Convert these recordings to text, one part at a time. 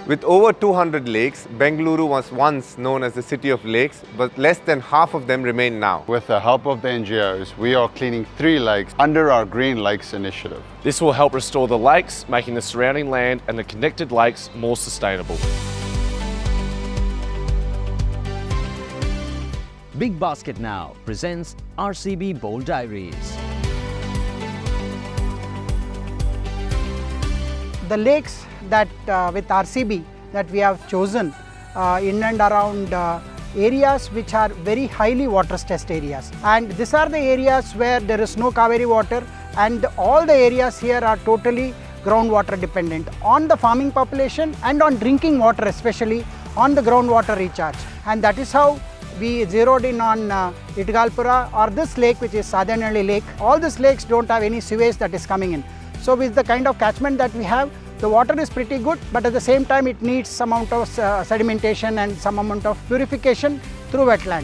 With over 200 lakes, Bengaluru was once known as the city of lakes, but less than half of them remain now. With the help of the NGOs, we are cleaning 3 lakes under our Green Lakes initiative. This will help restore the lakes, making the surrounding land and the connected lakes more sustainable. Big Basket Now presents RCB Bold Diaries. The lakes that with RCB that we have chosen in and around areas which are very highly water stressed areas, and these are the areas where there is no Kaveri water, and all the areas here are totally groundwater dependent on the farming population and on drinking water, especially on the groundwater recharge. And that is how we zeroed in on Itgalpura, or this lake which is Sadhanalli Lake. All these lakes don't have any sewage that is coming in. So with the kind of catchment that we have, the water is pretty good, but at the same time it needs some amount of sedimentation and some amount of purification through wetland.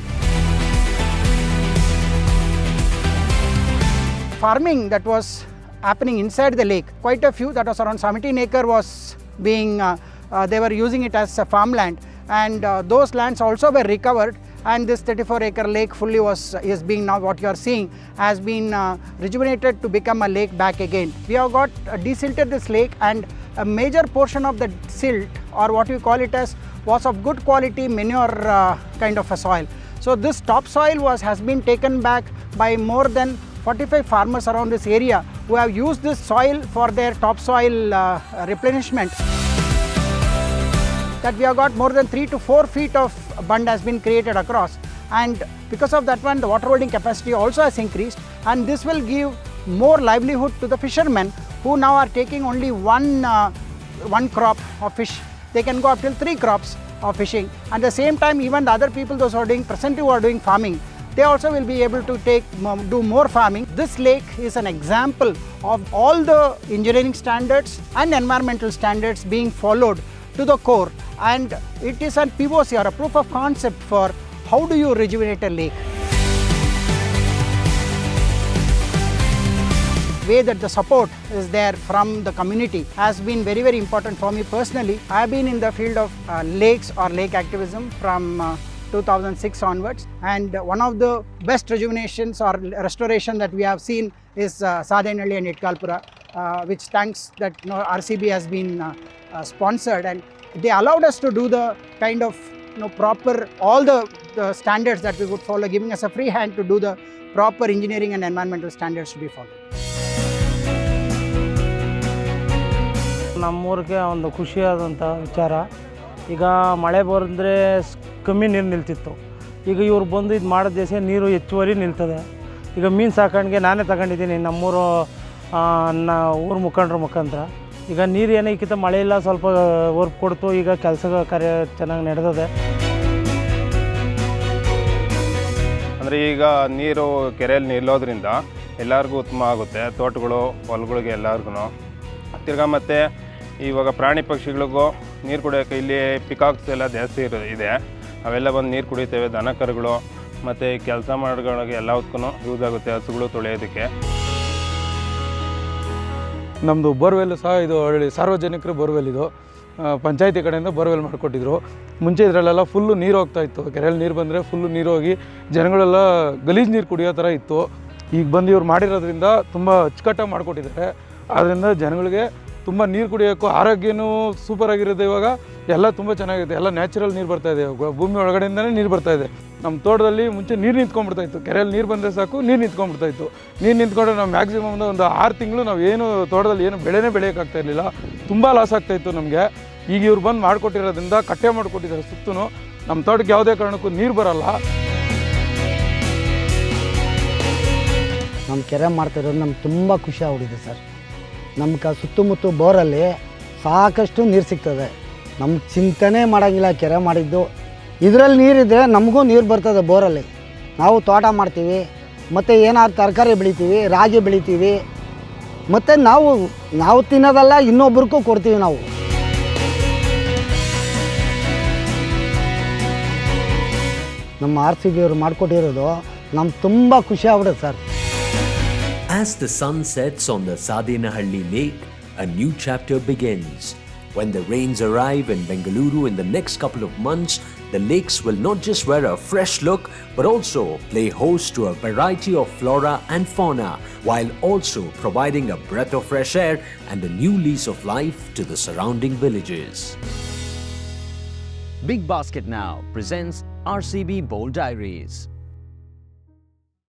Farming that was happening inside the lake, quite a few, that was around 17 acre was being, they were using it as a farmland, and those lands also were recovered, and this 34 acre lake fully is being, now what you are seeing, has been rejuvenated to become a lake back again. We have got desilted this lake, and a major portion of the silt, or what we call it as, was of good quality manure kind of a soil. So this topsoil has been taken back by more than 45 farmers around this area who have used this soil for their topsoil replenishment. That we have got more than 3 to 4 feet of bund has been created across, and because of that one, the water holding capacity also has increased, and this will give more livelihood to the fishermen who now are taking only one crop of fish. They can go up till 3 crops of fishing. At the same time, even the other people, those who are doing presently, who are doing farming, they also will be able to do more farming. This lake is an example of all the engineering standards and environmental standards being followed to the core, and it is a POC, or a proof of concept, for how do you rejuvenate a lake. Way that the support is there from the community has been very, very important for me personally. I have been in the field of lakes or lake activism from 2006 onwards, and one of the best rejuvenations or restoration that we have seen is Sadhanalli and Itgalpura, which thanks that RCB has been sponsored, and they allowed us to do the kind of proper, all the standards that we would follow, giving us a free hand to do the proper engineering and environmental standards to be followed. ನಮ್ಮೂರಿಗೆ ಒಂದು ಖುಷಿಯಾದಂಥ ವಿಚಾರ. ಈಗ ಮಳೆ ಬಂದರೆ ಕಮ್ಮಿ ನೀರು ನಿಲ್ತಿತ್ತು. ಈಗ ಇವ್ರು ಬಂದು ಇದು ಮಾಡಿದ ದೇಶ ನೀರು ಹೆಚ್ಚುವರಿ ನಿಲ್ತದೆ. ಈಗ ಮೀನು ಸಾಕಾಣಿಕೆ ನಾನೇ ತಗೊಂಡಿದ್ದೀನಿ ನಮ್ಮೂರು ಊರು ಮುಖಂಡರ ಮುಖಾಂತರ. ಈಗ ನೀರು ಏನಕ್ಕಿಂತ ಮಳೆ ಇಲ್ಲ, ಸ್ವಲ್ಪ ವರ್ಕ್ ಕೊಡ್ತು, ಈಗ ಕೆಲಸ ಕಾರ್ಯ ಚೆನ್ನಾಗಿ ನಡೆದಿದೆ. ಅಂದರೆ ಈಗ ನೀರು ಕೆರೆಯಲ್ಲಿ ನಿಲ್ಲೋದ್ರಿಂದ ಎಲ್ಲರಿಗೂ ಉತ್ತಮ ಆಗುತ್ತೆ, ತೋಟಗಳು ಹೊಲಗಳಿಗೆ ಎಲ್ಲರಿಗೂ. ತಿರ್ಗಾ ಮತ್ತು ಇವಾಗ ಪ್ರಾಣಿ ಪಕ್ಷಿಗಳಿಗೂ ನೀರು ಕುಡಿಯೋಕ್ಕೆ ಇಲ್ಲಿ ಪಿಕಾಕ್ಸ್ ಎಲ್ಲ ಜಾಸ್ತಿ ಇದೆ, ಅವೆಲ್ಲ ಬಂದು ನೀರು ಕುಡಿತೇವೆ. ದನ ಕರುಗಳು ಮತ್ತು ಕೆಲಸ ಮಾಡೋಗಳಿಗೆ ಎಲ್ಲದಕ್ಕೂ ಯೂಸ್ ಆಗುತ್ತೆ, ಹಸುಗಳು ತೊಳೆಯೋದಕ್ಕೆ. ನಮ್ಮದು ಬೋರ್ವೆಲ್ ಸಹ ಇದು ಒಳ್ಳೆ ಸಾರ್ವಜನಿಕರು ಬೋರ್ವೆಲ್, ಇದು ಪಂಚಾಯತಿ ಕಡೆಯಿಂದ ಬೋರ್ವೆಲ್ ಮಾಡಿಕೊಟ್ಟಿದ್ರು. ಮುಂಚೆ ಇದರಲ್ಲೆಲ್ಲ ಫುಲ್ಲು ನೀರು ಹೋಗ್ತಾಯಿತ್ತು, ಕೆರೆಯಲ್ಲಿ ನೀರು ಬಂದರೆ ಫುಲ್ಲು ನೀರು ಹೋಗಿ ಜನಗಳೆಲ್ಲ ಗಲೀಜು ನೀರು ಕುಡಿಯೋ ಥರ ಇತ್ತು. ಈಗ ಬಂದು ಇವ್ರು ಮಾಡಿರೋದ್ರಿಂದ ತುಂಬ ಅಚ್ಚುಕಟ್ಟಾಗಿ ಮಾಡಿಕೊಟ್ಟಿದ್ದಾರೆ. ಆದ್ದರಿಂದ ಜನಗಳಿಗೆ ತುಂಬ ನೀರು ಕುಡಿಯೋಕ್ಕೂ ಆರೋಗ್ಯನೂ ಸೂಪರಾಗಿರುತ್ತೆ. ಇವಾಗ ಎಲ್ಲ ತುಂಬ ಚೆನ್ನಾಗಿದೆ, ಎಲ್ಲ ನ್ಯಾಚುರಲ್ ನೀರು ಬರ್ತಾಯಿದೆ, ಭೂಮಿ ಒಳಗಡೆಯಿಂದನೇ ನೀರು ಬರ್ತಾಯಿದೆ. ನಮ್ಮ ತೋಟದಲ್ಲಿ ಮುಂಚೆ ನೀರು ನಿಂತ್ಕೊಂಡ್ಬಿಡ್ತಾಯಿತ್ತು, ಕೆರೆಯಲ್ಲಿ ನೀರು ಬಂದರೆ ಸಾಕು ನೀರು ನಿಂತ್ಕೊಂಡ್ಬಿಡ್ತಾಯಿತ್ತು. ನೀರು ನಿಂತ್ಕೊಂಡ್ರೆ ನಾವು ಮ್ಯಾಕ್ಸಿಮಮ್ ಒಂದು 6 ತಿಂಗಳು ನಾವು ಏನು ತೋಟದಲ್ಲಿ ಏನು ಬೆಳೆನೇ ಬೆಳೆಯೋಕ್ಕಾಗ್ತಾ ಇರಲಿಲ್ಲ, ತುಂಬ ಲಾಸ್ ಆಗ್ತಾಯಿತ್ತು ನಮಗೆ. ಈಗ ಇವ್ರು ಬಂದು ಮಾಡಿಕೊಟ್ಟಿರೋದ್ರಿಂದ ಕಟ್ಟೆ ಮಾಡಿಕೊಟ್ಟಿದ್ದಾರೆ ಸುತ್ತೂ, ನಮ್ಮ ತೋಟಕ್ಕೆ ಯಾವುದೇ ಕಾರಣಕ್ಕೂ ನೀರು ಬರೋಲ್ಲ. ನಮ್ಮ ಕೆರೆ ಮಾಡ್ತಿರೋದು ನಮ್ಗೆ ತುಂಬ ಖುಷಿ ಆಗ್ಬಿಟ್ಟಿದೆ ಸರ್. ನಮ್ಗೆ ಸುತ್ತಮುತ್ತ ಬೋರಲ್ಲಿ ಸಾಕಷ್ಟು ನೀರು ಸಿಗ್ತದೆ, ನಮ್ಗೆ ಚಿಂತನೆ ಮಾಡೋಂಗಿಲ್ಲ ಕೆರೆ ಮಾಡಿದ್ದು. ಇದರಲ್ಲಿ ನೀರಿದ್ದರೆ ನಮಗೂ ನೀರು ಬರ್ತದೆ ಬೋರಲ್ಲಿ. ನಾವು ತೋಟ ಮಾಡ್ತೀವಿ, ಮತ್ತು ಏನಾದ್ರು ತರಕಾರಿ ಬೆಳಿತೀವಿ, ರಾಗಿ ಬೆಳಿತೀವಿ, ಮತ್ತು ನಾವು ತಿನ್ನೋದಲ್ಲ ಇನ್ನೊಬ್ರಿಗೂ ಕೊಡ್ತೀವಿ ನಾವು. ನಮ್ಮ RCB ಅವರು ಮಾಡಿಕೊಟ್ಟಿರೋದು ನಮ್ಗೆ ತುಂಬ ಖುಷಿ ಆಗ್ಬಿಡುತ್ತೆ sir. As the sun sets on the Sadhanalli Lake, a new chapter begins. When the rains arrive in Bengaluru in the next couple of months, the lakes will not just wear a fresh look, but also play host to a variety of flora and fauna, while also providing a breath of fresh air and a new lease of life to the surrounding villages. Big Basket Now presents RCB Bold Diaries.